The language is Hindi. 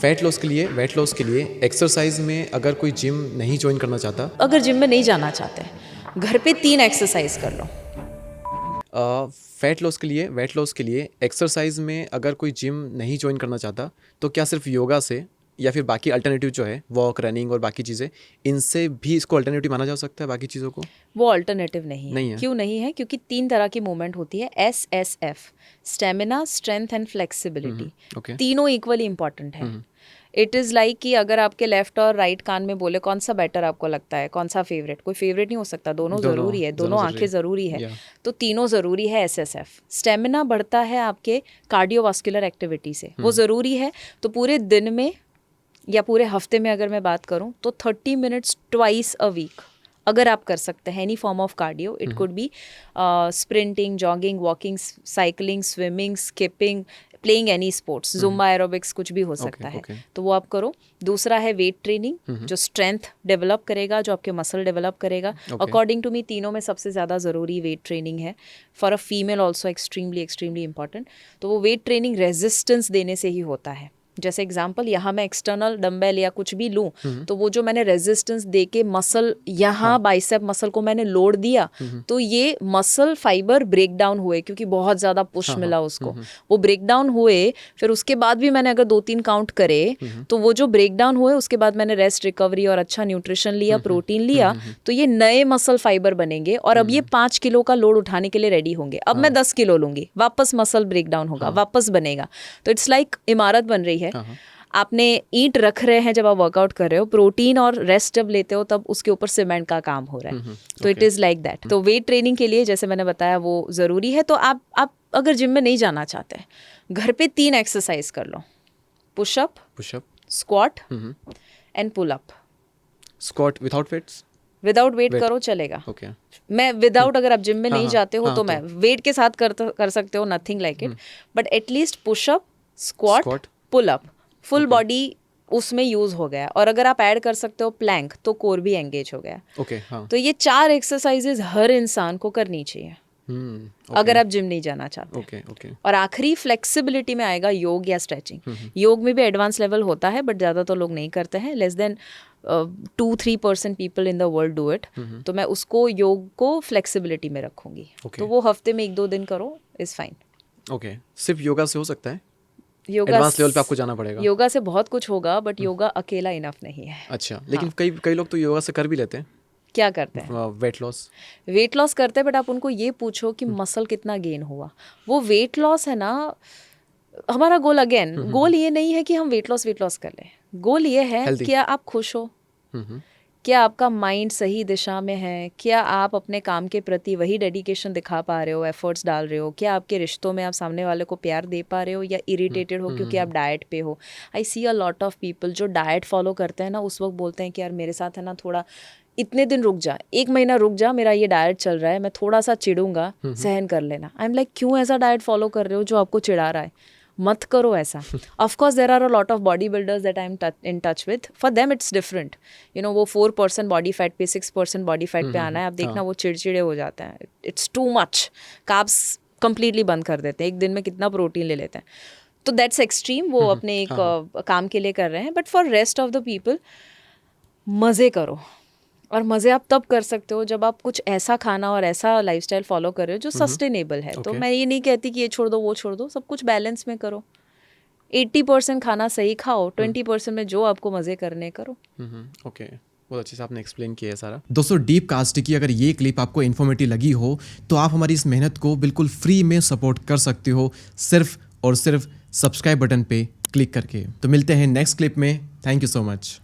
वेट लॉस के लिए एक्सरसाइज में अगर कोई जिम नहीं ज्वाइन करना चाहता, अगर जिम में नहीं जाना चाहते हैं, घर पे 3 एक्सरसाइज कर लो। वेट लॉस के लिए एक्सरसाइज में अगर कोई जिम नहीं ज्वाइन करना चाहता तो क्या सिर्फ योगा से या फिर बाकी अल्टरनेटिव जो है वॉक, रनिंग और बाकी चीज़ें, इनसे भी इसको अल्टरनेटिव माना जा सकता है बाकी चीज़ों को? वो अल्टरनेटिव नहीं है। नहीं है। क्यों नहीं है? क्योंकि 3 तरह की मूवमेंट होती है, SSF, stamina, strength and flexibility. Okay. तीनों इक्वली इंपॉर्टेंट है। इट इज़ लाइक कि अगर आपके लेफ्ट और राइट कान में बोले कौन सा बेटर आपको लगता है, कौन सा फेवरेट, कोई फेवरेट नहीं हो सकता, दोनों ज़रूरी है, दोनों आंखें ज़रूरी है। तो तीनों ज़रूरी है। SSF स्टेमिना बढ़ता है आपके कार्डियोवास्कुलर एक्टिविटी से, वो ज़रूरी है। तो पूरे दिन में या पूरे हफ्ते में अगर मैं बात करूं तो 30 मिनट्स ट्वाइस अ वीक अगर आप कर सकते हैं any form of cardio, it could be sprinting, jogging, walking, cycling, swimming, skipping, playing any sports, Zumba, aerobics, कुछ भी हो सकता है। तो वो आप करो। दूसरा है वेट ट्रेनिंग, जो स्ट्रेंथ डेवलप करेगा, जो आपके मसल डेवलप करेगा। अकॉर्डिंग टू मी तीनों में सबसे ज़्यादा ज़रूरी वेट ट्रेनिंग है। For a female also extremely important. तो वो वेट ट्रेनिंग रेजिस्टेंस देने से ही होता है। जैसे एग्जांपल, यहाँ मैं एक्सटर्नल डंबेल या कुछ भी लूँ तो वो जो मैंने रेजिस्टेंस दे के मसल, यहाँ बाइसेप मसल को मैंने लोड दिया, तो ये मसल फाइबर ब्रेक डाउन हुए क्योंकि बहुत ज़्यादा पुश मिला उसको, वो ब्रेक डाउन हुए। फिर उसके बाद भी मैंने अगर 2-3 काउंट करे तो वो जो ब्रेक डाउन हुए उसके बाद मैंने रेस्ट, रिकवरी और अच्छा न्यूट्रिशन लिया, प्रोटीन लिया, तो ये नए मसल फाइबर बनेंगे और अब ये 5 किलो का लोड उठाने के लिए रेडी होंगे। अब मैं 10 किलो लूंगी, वापस मसल ब्रेक डाउन होगा, वापस बनेगा। तो इट्स लाइक इमारत बन रही है। आपने ईंट रख रहे हैं जब आप वर्कआउट कर रहे हो, प्रोटीन और रेस्ट जब लेते हो तब उसके ऊपर सीमेंट का काम हो रहा है। तो इट इज़ लाइक दैट। तो वेट ट्रेनिंग के लिए जैसे मैंने बताया वो ज़रूरी है। तो आप अगर जिम में नहीं जाना चाहते हैं, घर पे 3 एक्सरसाइज कर लो, pushup, squat and pull up. Squat without weights? Without weight करो चलेगा। मैं विदाउट, अगर आप जिम में नहीं जाते हो तो मैं वेट के साथ कर सकते हो, nothing like it, but at least pushup, squat, pull up, full body उसमें यूज हो गया। और अगर आप ऐड कर सकते हो प्लैंक तो कोर भी एंगेज हो गया। तो ये 4 एक्सरसाइजेज हर इंसान को करनी चाहिए अगर आप जिम नहीं जाना चाहते। और आखिरी फ्लेक्सिबिलिटी में आएगा योग या स्ट्रेचिंग। योग में भी एडवांस लेवल होता है बट ज़्यादा तो लोग नहीं करते हैं। Less than 2-3% people in the world do it. तो मैं उसको, योग को फ्लेक्सिबिलिटी में रखूंगी। तो वो हफ्ते में 1-2 दिन करो, इज फाइन। सिर्फ योगा से हो सकता है? योगा एडवांस लेवल पे आपको जाना पड़ेगा? योगा से बहुत कुछ होगा बट योगा अकेला इनफ नहीं है। अच्छा, लेकिन कई लोग तो योगा से कर भी लेते हैं। क्या करते हैं? वेट लॉस करते हैं, बट आप उनको ये पूछो कि मसल कितना गेन हुआ। वो वेट लॉस है ना, हमारा गोल अगेन, गोल ये नहीं है कि हम वेट लॉस कर लें। गोल ये है क्या आप खुश हो, क्या आपका माइंड सही दिशा में है, क्या आप अपने काम के प्रति वही डेडिकेशन दिखा पा रहे हो, एफर्ट्स डाल रहे हो, क्या आपके रिश्तों में आप सामने वाले को प्यार दे पा रहे हो, या इरिटेटेड हो क्योंकि आप डाइट पे हो। आई सी अ लॉट ऑफ पीपल जो डाइट फॉलो करते हैं ना, उस वक्त बोलते हैं कि यार मेरे साथ है ना थोड़ा इतने दिन रुक जा, 1 महीना रुक जा, मेरा ये डाइट चल रहा है, मैं थोड़ा सा चिढ़ूंगा, सहन कर लेना। आई एम लाइक, क्यों ऐसा डाइट फॉलो कर रहे हो जो आपको चिढ़ा रहा है? मत करो ऐसा। Of course there are a lot of body builders that I am in touch with, for them it's different. You know, वो 4% बॉडी फैट पे 6% बॉडी फैट पे आना है, आप देखना वो चिड़चिड़े हो जाते हैं। It's too much. Carbs completely बंद कर देते हैं, एक दिन में कितना प्रोटीन ले लेते हैं। तो दैट्स एक्सट्रीम, वो अपने एक काम के लिए कर रहे हैं। But for rest of the people, मज़े करो। और मज़े आप तब कर सकते हो जब आप कुछ ऐसा खाना और ऐसा लाइफस्टाइल फॉलो कर रहे हो जो सस्टेनेबल है। तो मैं ये नहीं कहती कि ये छोड़ दो वो छोड़ दो, सब कुछ बैलेंस में करो। 80% खाना सही खाओ, 20% में जो आपको मज़े करने करो। बहुत अच्छे से आपने एक्सप्लेन किया है सारा। दोस्तों, डीप कास्ट की अगर ये क्लिप आपको इन्फॉर्मेटिव लगी हो तो आप हमारी इस मेहनत को बिल्कुल फ्री में सपोर्ट कर सकते हो, सिर्फ और सिर्फ सब्सक्राइब बटन पे क्लिक करके। तो मिलते हैं नेक्स्ट क्लिप में। Thank you so much.